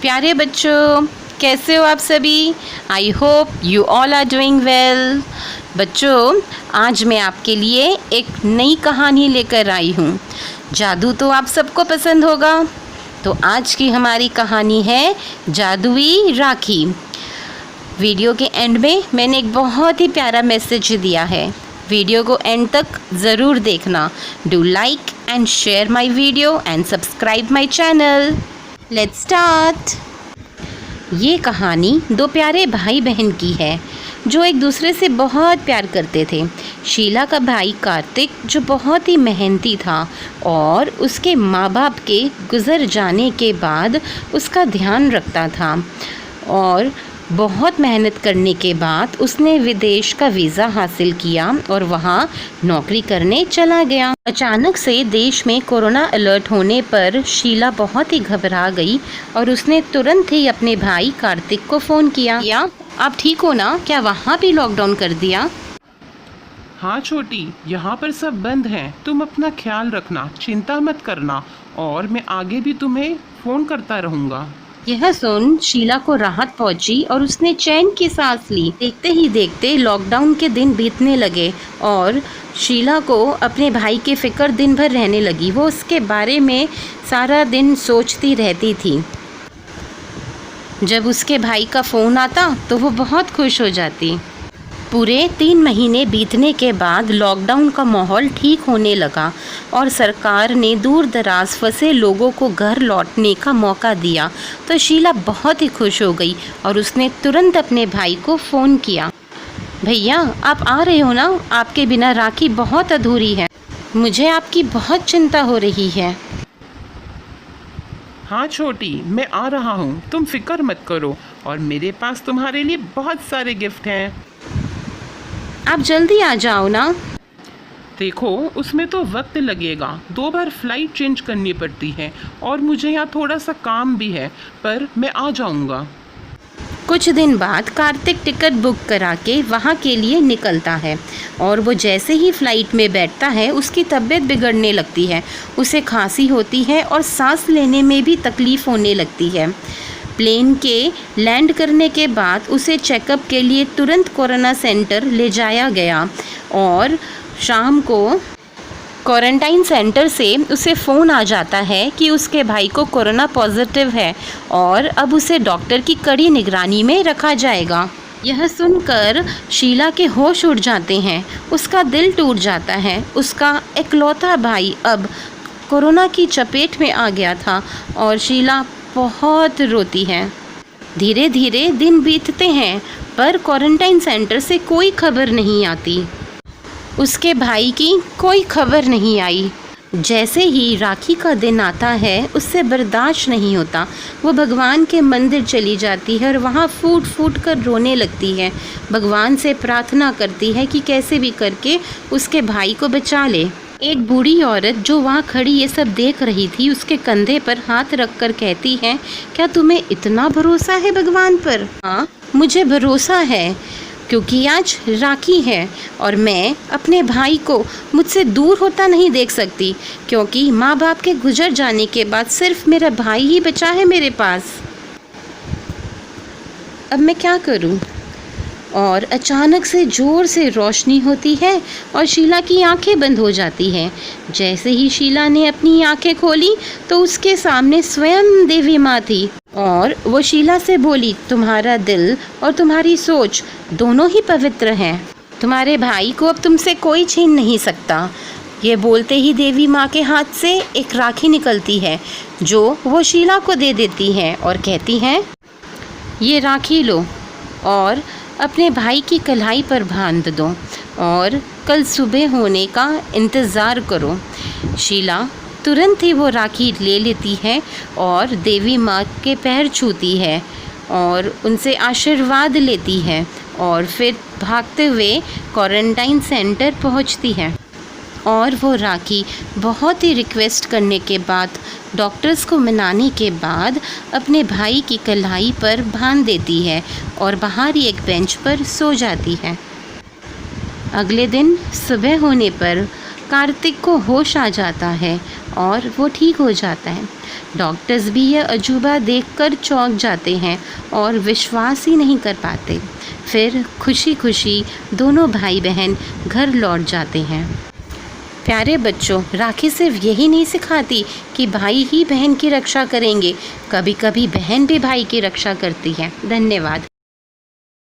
प्यारे बच्चों, कैसे हो आप सभी? I hope you all are doing well. बच्चों, आज मैं आपके लिए एक नई कहानी लेकर आई हूँ। जादू तो आप सबको पसंद होगा, तो आज की हमारी कहानी है जादुई राखी। वीडियो के एंड में मैंने एक बहुत ही प्यारा मैसेज दिया है। वीडियो को एंड तक ज़रूर देखना। Do like and share my video and subscribe my channel. Let's start. ये कहानी दो प्यारे भाई बहन की है जो एक दूसरे से बहुत प्यार करते थे। शीला का भाई कार्तिक जो बहुत ही मेहनती था और उसके माँ बाप के गुज़र जाने के बाद उसका ध्यान रखता था, और बहुत मेहनत करने के बाद उसने विदेश का वीज़ा हासिल किया और वहाँ नौकरी करने चला गया। अचानक से देश में कोरोना अलर्ट होने पर शीला बहुत ही घबरा गई और उसने तुरंत ही अपने भाई कार्तिक को फ़ोन किया। या आप ठीक हो ना? क्या वहाँ भी लॉकडाउन कर दिया? हाँ छोटी, यहाँ पर सब बंद हैं। तुम अपना ख्याल रखना, चिंता मत करना, और मैं आगे भी तुम्हें फ़ोन करता रहूँगा। यह सुन शीला को राहत पहुंची और उसने चैन की सांस ली। देखते ही देखते लॉकडाउन के दिन बीतने लगे और शीला को अपने भाई की फिक्र दिन भर रहने लगी। वो उसके बारे में सारा दिन सोचती रहती थी। जब उसके भाई का फ़ोन आता तो वो बहुत खुश हो जाती। पूरे 3 महीने बीतने के बाद लॉकडाउन का माहौल ठीक होने लगा और सरकार ने दूर दराज फंसे लोगों को घर लौटने का मौका दिया। तो शीला बहुत ही खुश हो गई और उसने तुरंत अपने भाई को फ़ोन किया। भैया, आप आ रहे हो ना? आपके बिना राखी बहुत अधूरी है। मुझे आपकी बहुत चिंता हो रही है। हाँ छोटी, मैं आ रहा हूँ, तुम फिक्र मत करो, और मेरे पास तुम्हारे लिए बहुत सारे गिफ्ट हैं। आप जल्दी आ जाओ ना। देखो, उसमें तो वक्त लगेगा, 2 बार फ्लाइट चेंज करनी पड़ती है और मुझे यहाँ थोड़ा सा काम भी है, पर मैं आ जाऊँगा। कुछ दिन बाद कार्तिक टिकट बुक करा के वहाँ के लिए निकलता है और वो जैसे ही फ़्लाइट में बैठता है उसकी तबीयत बिगड़ने लगती है। उसे खांसी होती है और सांस लेने में भी तकलीफ़ होने लगती है। प्लेन के लैंड करने के बाद उसे चेकअप के लिए तुरंत कोरोना सेंटर ले जाया गया और शाम को क्वारंटाइन सेंटर से उसे फ़ोन आ जाता है कि उसके भाई को कोरोना पॉजिटिव है और अब उसे डॉक्टर की कड़ी निगरानी में रखा जाएगा। यह सुनकर शीला के होश उड़ जाते हैं। उसका दिल टूट जाता है। उसका इकलौता भाई अब कोरोना की चपेट में आ गया था और शीला बहुत रोती है। धीरे धीरे दिन बीतते हैं पर क्वारंटाइन सेंटर से कोई खबर नहीं आती। उसके भाई की कोई खबर नहीं आई। जैसे ही राखी का दिन आता है उससे बर्दाश्त नहीं होता। वो भगवान के मंदिर चली जाती है और वहाँ फूट फूट कर रोने लगती है। भगवान से प्रार्थना करती है कि कैसे भी करके उसके भाई को बचा ले। एक बूढ़ी औरत जो वहाँ खड़ी ये सब देख रही थी उसके कंधे पर हाथ रख कर कहती है, क्या तुम्हें इतना भरोसा है भगवान पर? हाँ, मुझे भरोसा है, क्योंकि आज राखी है और मैं अपने भाई को मुझसे दूर होता नहीं देख सकती, क्योंकि माँ बाप के गुजर जाने के बाद सिर्फ मेरा भाई ही बचा है मेरे पास। अब मैं क्या करूँ? और अचानक से ज़ोर से रोशनी होती है और शीला की आंखें बंद हो जाती हैं। जैसे ही शीला ने अपनी आंखें खोली तो उसके सामने स्वयं देवी माँ थी और वो शीला से बोली, तुम्हारा दिल और तुम्हारी सोच दोनों ही पवित्र हैं। तुम्हारे भाई को अब तुमसे कोई छीन नहीं सकता। ये बोलते ही देवी माँ के हाथ से एक राखी निकलती है जो वो शीला को दे देती हैं और कहती हैं, ये राखी लो और अपने भाई की कलाई पर बांध दो और कल सुबह होने का इंतज़ार करो। शीला तुरंत ही वो राखी ले लेती है और देवी माँ के पैर छूती है और उनसे आशीर्वाद लेती है और फिर भागते हुए क्वारंटाइन सेंटर पहुँचती है। और वो राखी बहुत ही रिक्वेस्ट करने के बाद, डॉक्टर्स को मनाने के बाद अपने भाई की कलाई पर बांध देती है और बाहर ही एक बेंच पर सो जाती है। अगले दिन सुबह होने पर कार्तिक को होश आ जाता है और वो ठीक हो जाता है। डॉक्टर्स भी यह अजूबा देखकर चौंक जाते हैं और विश्वास ही नहीं कर पाते। फिर खुशी खुशी दोनों भाई बहन घर लौट जाते हैं। प्यारे बच्चों, राखी सिर्फ यही नहीं सिखाती कि भाई ही बहन की रक्षा करेंगे, कभी कभी बहन भी भाई की रक्षा करती है। धन्यवाद।